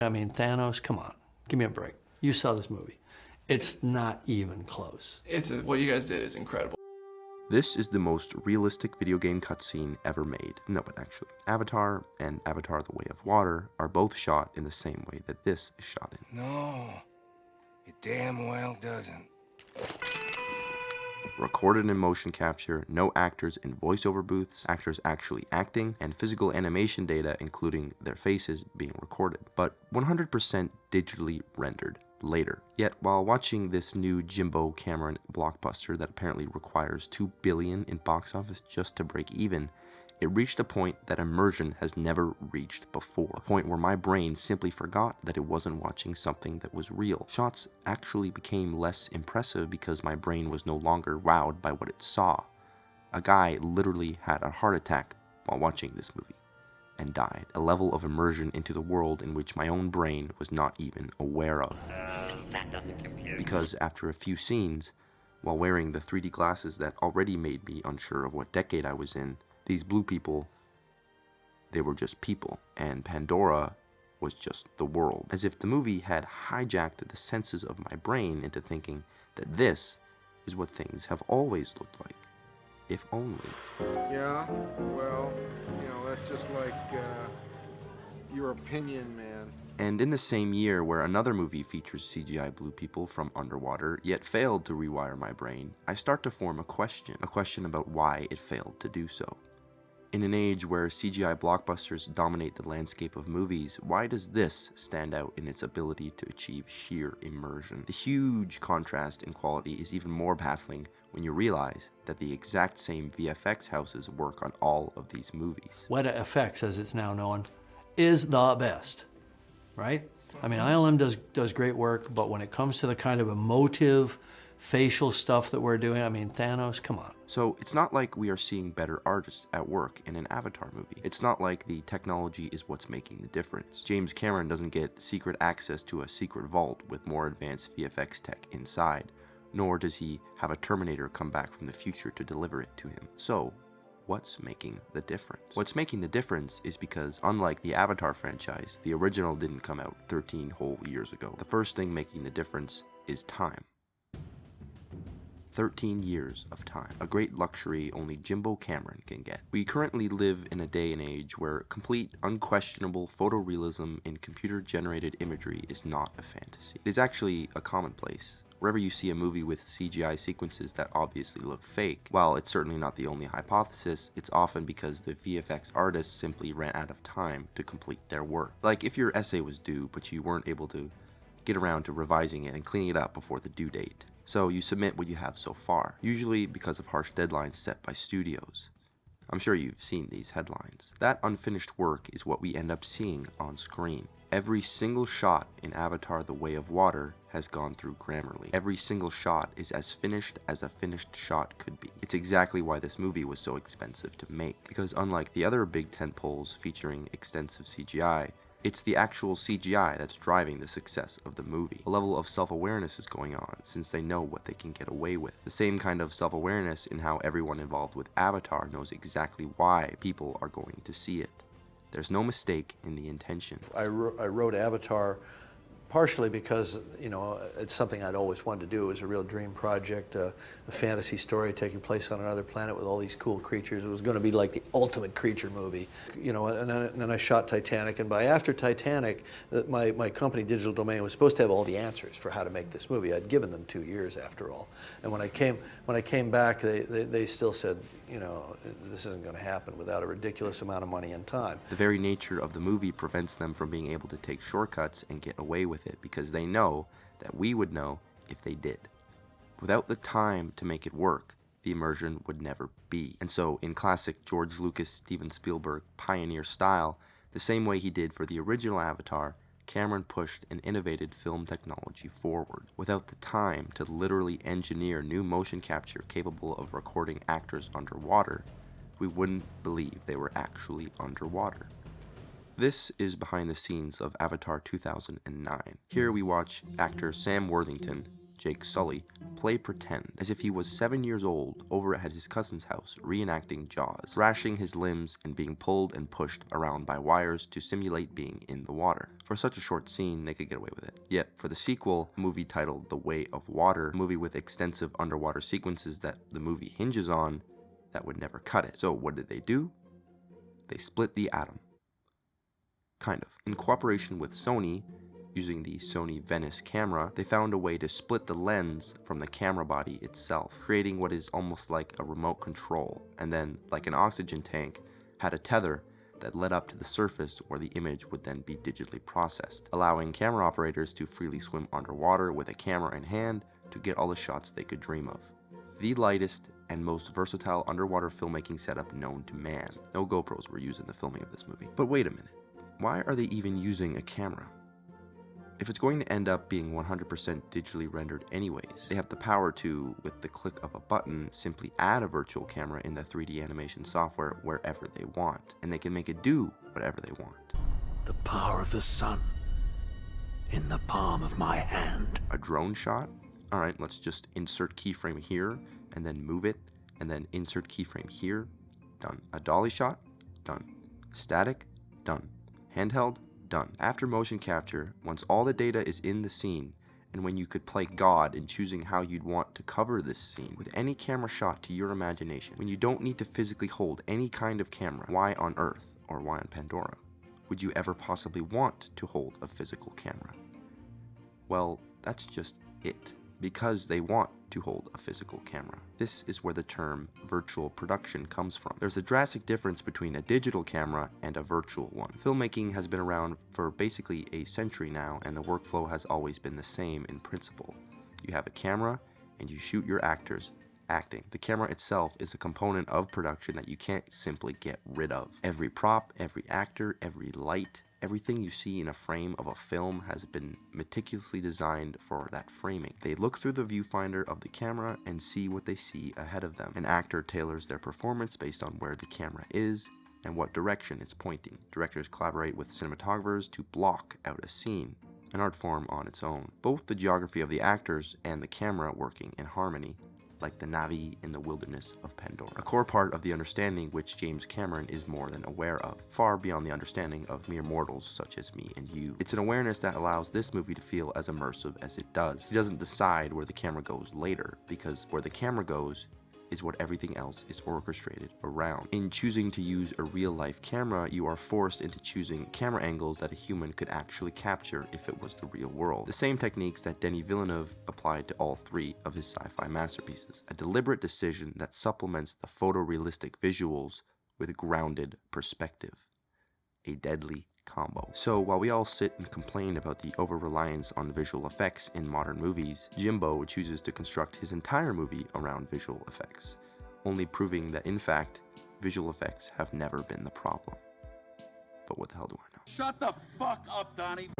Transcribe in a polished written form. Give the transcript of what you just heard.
I mean, Thanos, come on, give me a break. You saw this movie. It's not even close. What you guys did is incredible. This is the most realistic video game cutscene ever made. No, but actually, Avatar and Avatar: The Way of Water are both shot in the same way that this is shot in. No, it damn well doesn't. Recorded in motion capture, no actors in voiceover booths, actors actually acting, and physical animation data including their faces being recorded, but 100% digitally rendered later. Yet, while watching this new Jimbo Cameron blockbuster that apparently requires $2 billion in box office just to break even, it reached a point that immersion has never reached before. A point where my brain simply forgot that it wasn't watching something that was real. Shots actually became less impressive because my brain was no longer wowed by what it saw. A guy literally had a heart attack while watching this movie and died. A level of immersion into the world in which my own brain was not even aware of. That doesn't compute. Because after a few scenes, while wearing the 3D glasses that already made me unsure of what decade I was in, these blue people, they were just people, and Pandora was just the world. As if the movie had hijacked the senses of my brain into thinking that this is what things have always looked like. If only. Yeah, well, that's just like your opinion, man. And in the same year where another movie features CGI blue people from underwater, yet failed to rewire my brain, I start to form a question about why it failed to do so. In an age where CGI blockbusters dominate the landscape of movies, why does this stand out in its ability to achieve sheer immersion? The huge contrast in quality is even more baffling when you realize that the exact same VFX houses work on all of these movies. Weta Effects, as it's now known, is the best, right? I mean, ILM does great work, but when it comes to the kind of emotive, facial stuff that we're doing, I mean, Thanos, come on. So it's not like we are seeing better artists at work in an Avatar movie. It's not like the technology is what's making the difference. James Cameron doesn't get secret access to a secret vault with more advanced VFX tech inside, nor does he have a Terminator come back from the future to deliver it to him. So, what's making the difference? What's making the difference is because, unlike the Avatar franchise, the original didn't come out 13 whole years ago. The first thing making the difference is time. 13 years of time, a great luxury only Jimbo Cameron can get. We currently live in a day and age where complete, unquestionable photorealism in computer-generated imagery is not a fantasy. It is actually a commonplace. Wherever you see a movie with CGI sequences that obviously look fake, while it's certainly not the only hypothesis, it's often because the VFX artists simply ran out of time to complete their work. Like if your essay was due, but you weren't able to get around to revising it and cleaning it up before the due date. So you submit what you have so far, usually because of harsh deadlines set by studios. I'm sure you've seen these headlines. That unfinished work is what we end up seeing on screen. Every single shot in Avatar: The Way of Water has gone through Grammarly. Every single shot is as finished as a finished shot could be. It's exactly why this movie was so expensive to make, because unlike the other big tentpoles featuring extensive CGI, it's the actual CGI that's driving the success of the movie. A level of self-awareness is going on, since they know what they can get away with. The same kind of self-awareness in how everyone involved with Avatar knows exactly why people are going to see it. There's no mistake in the intention. I wrote Avatar partially because, it's something I'd always wanted to do. It was a real dream project, a fantasy story taking place on another planet with all these cool creatures. It was going to be like the ultimate creature movie. And then I shot Titanic, and by after Titanic, my company, Digital Domain, was supposed to have all the answers for how to make this movie. I'd given them 2 years after all. And when I came back, they still said, this isn't going to happen without a ridiculous amount of money and time. The very nature of the movie prevents them from being able to take shortcuts and get away with it, because they know that we would know if they did. Without the time to make it work, the immersion would never be. And so, in classic George Lucas, Steven Spielberg pioneer style, the same way he did for the original Avatar, Cameron pushed and innovated film technology forward. Without the time to literally engineer new motion capture capable of recording actors underwater, we wouldn't believe they were actually underwater. This is behind the scenes of Avatar 2009. Here we watch actor Sam Worthington Jake Sully, play pretend, as if he was 7 years old over at his cousin's house reenacting Jaws, thrashing his limbs and being pulled and pushed around by wires to simulate being in the water. For such a short scene, they could get away with it. Yet, for the sequel, a movie titled The Way of Water, a movie with extensive underwater sequences that the movie hinges on, that would never cut it. So what did they do? They split the atom. Kind of. In cooperation with Sony, using the Sony Venice camera, they found a way to split the lens from the camera body itself, creating what is almost like a remote control, and then, like an oxygen tank, had a tether that led up to the surface where the image would then be digitally processed, allowing camera operators to freely swim underwater with a camera in hand to get all the shots they could dream of. The lightest and most versatile underwater filmmaking setup known to man. No GoPros were used in the filming of this movie. But wait a minute, why are they even using a camera? If it's going to end up being 100% digitally rendered anyways, they have the power to, with the click of a button, simply add a virtual camera in the 3D animation software wherever they want, and they can make it do whatever they want. The power of the sun in the palm of my hand. A drone shot? Alright, let's just insert keyframe here, and then move it, and then insert keyframe here. Done. A dolly shot? Done. Static? Done. Handheld? Done. After motion capture, once all the data is in the scene, and when you could play God in choosing how you'd want to cover this scene, with any camera shot to your imagination, when you don't need to physically hold any kind of camera, why on Earth, or why on Pandora, would you ever possibly want to hold a physical camera? Well, that's just it. Because they want to hold a physical camera. This is where the term virtual production comes from. There's a drastic difference between a digital camera and a virtual one. Filmmaking has been around for basically a century now, and the workflow has always been the same in principle. You have a camera, and you shoot your actors acting. The camera itself is a component of production that you can't simply get rid of. Every prop, every actor, every light, everything you see in a frame of a film has been meticulously designed for that framing. They look through the viewfinder of the camera and see what they see ahead of them. An actor tailors their performance based on where the camera is and what direction it's pointing. Directors collaborate with cinematographers to block out a scene, an art form on its own. Both the geography of the actors and the camera working in harmony, like the Na'vi in the wilderness of Pandora. A core part of the understanding which James Cameron is more than aware of, far beyond the understanding of mere mortals such as me and you. It's an awareness that allows this movie to feel as immersive as it does. He doesn't decide where the camera goes later, because where the camera goes is what everything else is orchestrated around. In choosing to use a real-life camera, you are forced into choosing camera angles that a human could actually capture if it was the real world. The same techniques that Denis Villeneuve applied to all three of his sci-fi masterpieces. A deliberate decision that supplements the photorealistic visuals with grounded perspective. A deadly combo. So while we all sit and complain about the over-reliance on visual effects in modern movies, Jimbo chooses to construct his entire movie around visual effects, only proving that in fact, visual effects have never been the problem. But what the hell do I know? Shut the fuck up, Donnie.